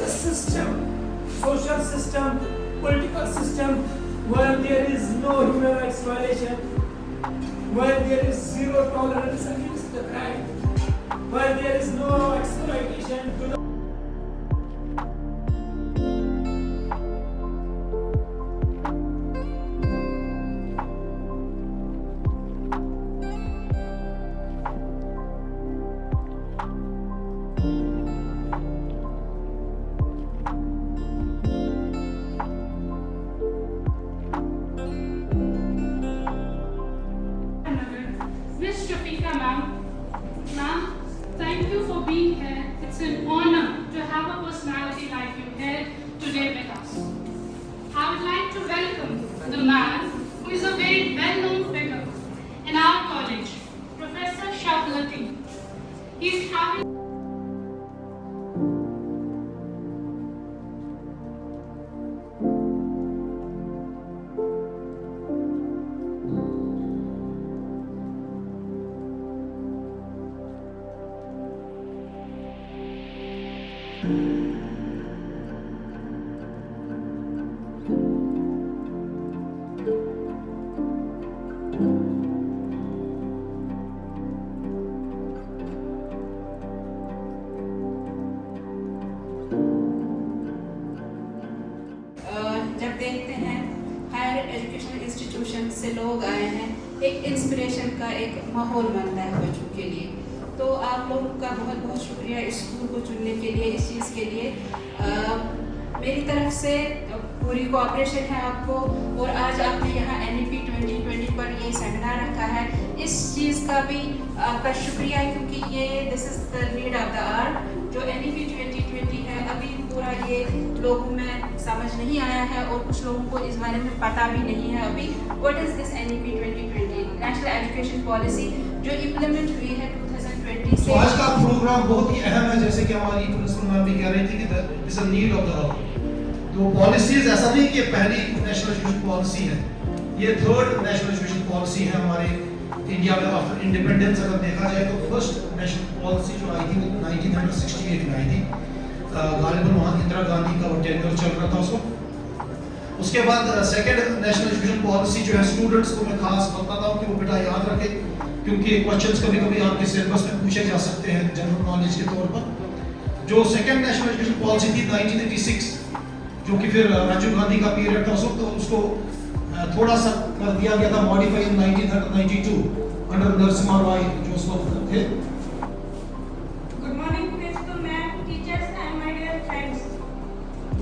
the system, social system, political system, where there is no human rights violation, where there is zero tolerance against the crime, where there is no exploitation to the Miss Shafika ma'am, thank you for being here. It's an honor to have a personality like you here today with us. I would like to welcome the man who is a very well-known figure in our college, Professor Shafalati. He's having जब देखते हैं higher educational institution से लोग आए हैं, एक inspiration का एक माहौल बनता है बच्चों के लिए। तो आप लोगों का बहुत बहुत शुक्रिया इस स्कूल को चुनने के लिए, इस चीज़ के लिए। मेरी तरफ से पूरी कोऑपरेशन है आपको, और आज आपने यहाँ NEP 2020 पर ये सेमिनार रखा है, इस चीज़ का भी आपका शुक्रिया, क्योंकि ये this is the need of the hour. जो NEP 2020 है, अभी पूरा ये लोगों में समझ नहीं आया है, और कुछ लोगों को इस बारे में पता भी नहीं है अभी what is this NEP 2020 national education policy जो इम्प्लीमेंट हुई है 2020 से। तो आज का प्रोग्राम बहुत ही अहम है, जैसे कि हमारी प्रिंसिपल मैम भी कह रही थी कि it's a need of the hour. तो पॉलिसीज ऐसा नहीं कि पहली नेशनल एजुकेशन पॉलिसी है, ये थर्ड नेशनल एजुकेशन पॉलिसी है हमारे इंडिया में आफ्टर इंडिपेंडेंस। अगर देखा जाए तो फर्स्ट नेशनल पॉलिसी जो आई थी 1968 में आई थी, गालिबन वहाँ इंदिरा गांधी का टेन्योर चल रहा था उसको। उसके बाद सेकंड नेशनल एजुकेशन पॉलिसी जो है, स्टूडेंट्स को मैं खास बताता हूँ कि वो बेटा याद रखे, क्योंकि क्वेश्चंस कभी कभी आपके सिलेबस में पूछे जा सकते हैं जनरल नॉलेज के तौर पर। जो सेकंड नेशनल एजुकेशन पॉलिसी थी 1986, जो कि फिर राजीव गांधी का पीरियड था, तो उसको थोड़ा सा कर दिया गया था मॉडिफाई इन 1992 अंडर नरसिम्हा राय जो उस वक्त थे। Good morning, principal ma'am, teachers and my dear friends.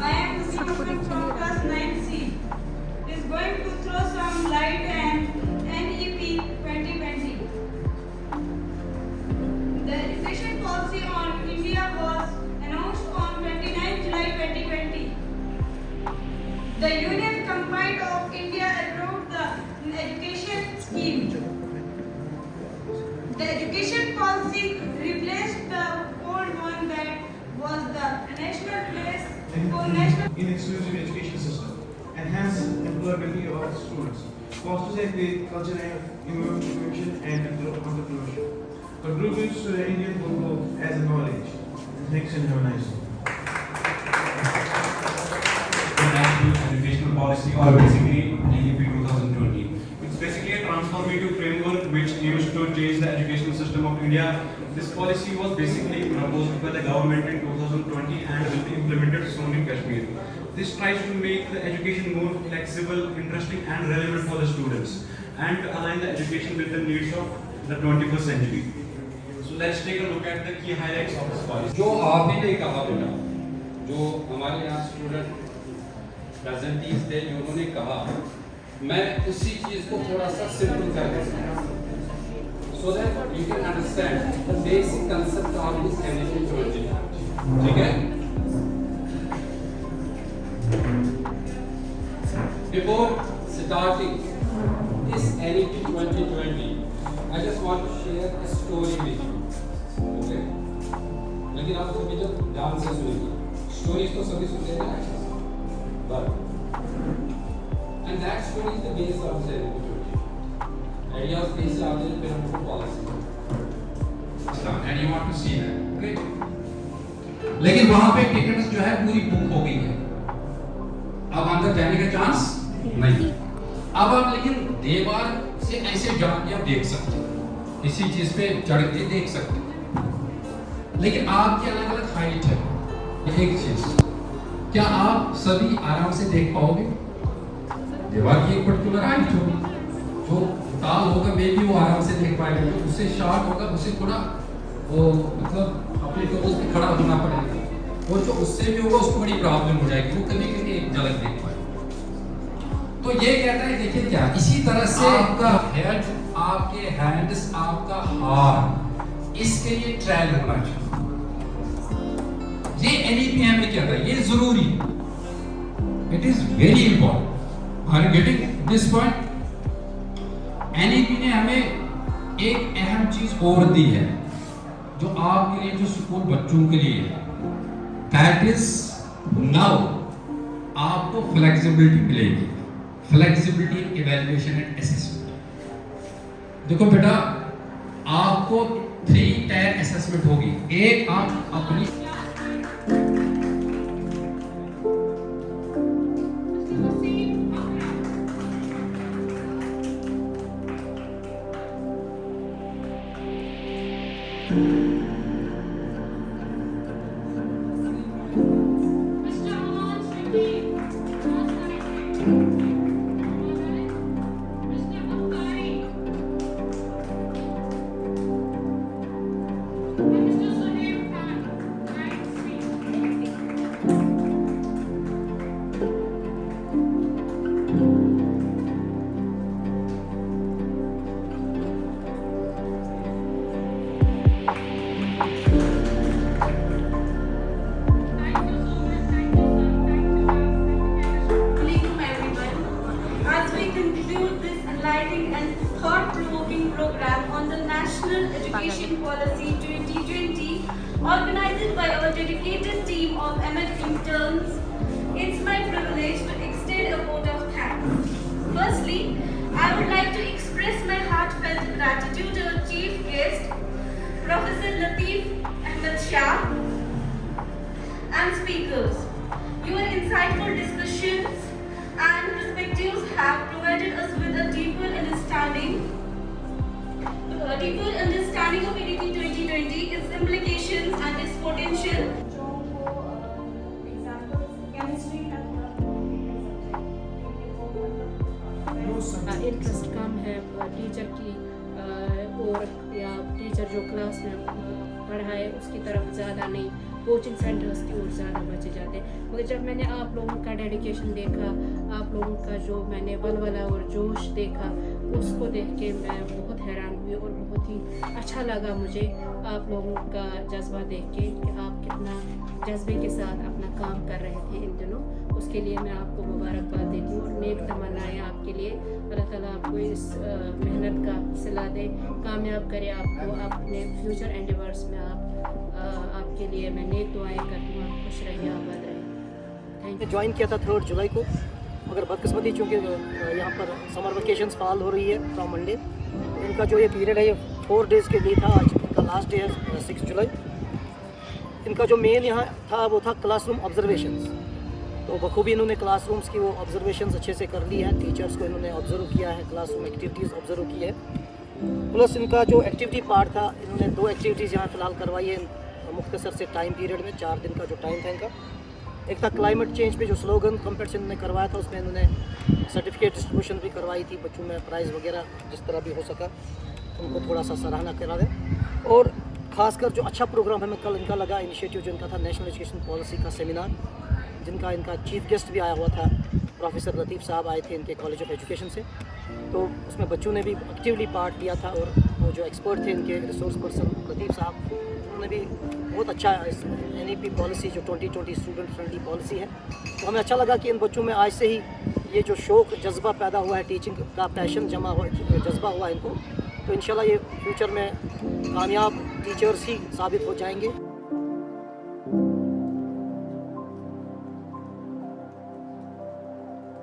I am Muslim from class 9C. Is going to throw some light on NEP 2020. The education policy on India was announced on 29 July 2020. The Union Combined of India approved the education scheme. The education policy replaced the old one that was the national place for national in exclusive education system, enhance employability of students, fosters the culture of innovation and entrepreneurship, contributes to the Indian workforce as a knowledge. Thanks and have a nice day. The National Educational Policy, or basically NEP 2020. It's basically a transformative framework which aims to change the educational system of India. This policy was basically proposed by the government in 2020 and will be implemented soon in Kashmir. This tries to make the education more flexible, interesting and relevant for the students, and to align the education with the needs of the 21st century. So let's take a look at the key highlights of this policy. जो आपने नहीं कहा बेटा, जो हमारे यहाँ student प्रेजेंटीज थे, जो उन्होंने कहा, मैं उसी चीज को थोड़ा सा सिंपल कर देता हूँ so that you can understand the basic concept of this NEP 2020. ठीक है? Before starting this NEP 2020, I just want to share a story with you. Okay? लेकिन आप सभी जब ध्यान से सुनिए, स्टोरीज तो सभी सुनते हैं, but and that story is the base of the NEP 2020. Ideas based on the pyramid policy. And you want to see that, okay? लेकिन वहां पे टिकट जो है पूरी बुक हो गई है, अब अंदर जाने का चांस नहीं। अब आप लेकिन दीवार से ऐसे जाके आप देख सकते हैं, किसी चीज पे चढ़ के देख सकते हैं, लेकिन आपकी अलग अलग हाइट है। एक चीज, क्या आप सभी आराम से देख पाओगे? दीवार की एक पर्टिकुलर हाइट होगी, जो ताल होगा वे भी वो आराम से देख पाएगा, जो उससे शॉर्ट होगा उसे थोड़ा वो मतलब अपने टोज पे खड़ा होना पड़ेगा, और जो उससे भी होगा उसको बड़ी प्रॉब्लम हो जाएगी, वो कभी कभी एक झलक देख पाएगा। तो ये कहता है देखिए क्या, इसी तरह से आपका हेड, आपके हैंड्स, आपका हाथ, इसके लिए ट्रायल होना चाहिए। ये NEP में कहता है, ये जरूरी है, it is very important. Are you getting this point? NEP ने हमें एक अहम चीज और दी है जो आपके लिए, जो स्कूल बच्चों के लिए है, दैट इज नाउ आपको फ्लेक्सिबिलिटी मिलेगी, flexibility in evaluation and assessment. देखो बेटा, आपको 3 टायर असेसमेंट होगी। एक, आप अपनी Mr. Aman Shrivi, Mr. Bukhari, and Mr. Suhaib Khan, right seat. Thank you so much. Thank you, sir. Thank you, ma'am. Assalamualaikum everyone. As we conclude this enlightening and thought-provoking program on the National Education Policy 2020, organized by our dedicated team of MF interns, it's my privilege to extend a vote of thanks. Firstly, I would like to express my heartfelt gratitude to our chief guest, Professor Latif Ahmed Shah, and speakers. Your insightful discussions and perspectives have provided us with a deeper understanding of NEP 2020, its implications and its potential. Interest कम है teacher की और या teacher जो class में पढ़ाए उसकी तरफ ज़्यादा नहीं, कोचिंग सेंटर्स की ओर ज़्यादा बचे जाते हैं। मगर जब मैंने आप लोगों का डेडिकेशन देखा, आप लोगों का जो मैंने वलवला और जोश देखा, उसको देख के मैं बहुत हैरान हुई और बहुत ही अच्छा लगा मुझे आप लोगों का जज्बा देख के कि आप कितना जज्बे के साथ अपना काम कर रहे थे इन दिनों। उसके लिए मैं आपको मुबारकबाद देती हूँ और नेक तमन्नाएं आपके लिए। अल्लाह ताला आपको इस मेहनत का सिला दे, कामयाब करे आपको अपने फ्यूचर एंडेवर्स में। आपके लिए मैं नेक दुआएं करती हूँ, आप खुश रहिए, आबाद रहिए। Thank you. ज्वाइन किया था 3 जुलाई को, मगर बदकिस्मती चूँकि यहाँ पर समर वेकेशंस फाल हो रही है फ्रॉम मंडे, इनका जो ये पीरियड है ये 4 डेज़ के लिए था। आज इनका लास्ट डे है 6 जुलाई। इनका जो मेन यहाँ था वो था क्लासरूम ऑब्जर्वेशंस। तो बखूबी इन्होंने क्लासरूम्स की वो ऑब्जर्वेशंस अच्छे से कर ली है, टीचर्स को इन्होंने ऑब्जर्व किया है, क्लासरूम एक्टिविटीज़ ऑब्जर्व की है। प्लस इनका जो एक्टिविटी पार्ट था, इन्होंने 2 एक्टिविटीज़ यहाँ फ़िलहाल करवाई है मुख्तसर से टाइम पीरियड में। 4 दिन का जो टाइम था इनका, एक था क्लाइमेट चेंज पे जो स्लोगन कंपटीशन इन्होंने करवाया था, उसमें इन्होंने सर्टिफिकेट डिस्ट्रीब्यूशन भी करवाई थी बच्चों में, प्राइज़ वगैरह जिस तरह भी हो सका उनको थोड़ा सा सराहना करा दें। और ख़ासकर जो अच्छा प्रोग्राम हमें कल इनका लगा, इनिशिएटिव जो इनका था नेशनल एजुकेशन पॉलिसी का सेमिनार, जिनका इनका चीफ गेस्ट भी आया हुआ था, प्रोफेसर लतीफ़ साहब आए थे इनके कॉलेज ऑफ एजुकेशन से। तो उसमें बच्चों ने भी एक्टिवली पार्ट लिया था और वो जो एक्सपर्ट थे इनके रिसोर्स पर्सन लतीफ़ साहब, उन्होंने भी बहुत अच्छा इस NEP पॉलिसी जो 2020 स्टूडेंट फ्रेंडली पॉलिसी है, तो हमें अच्छा लगा कि इन बच्चों में आज से ही ये जो शौक़ जज्बा पैदा हुआ है, टीचिंग का पैशन जज्बा हुआ इनको, तो इंशाल्लाह ये फ्यूचर में कामयाब टीचर्स ही साबित हो जाएंगे।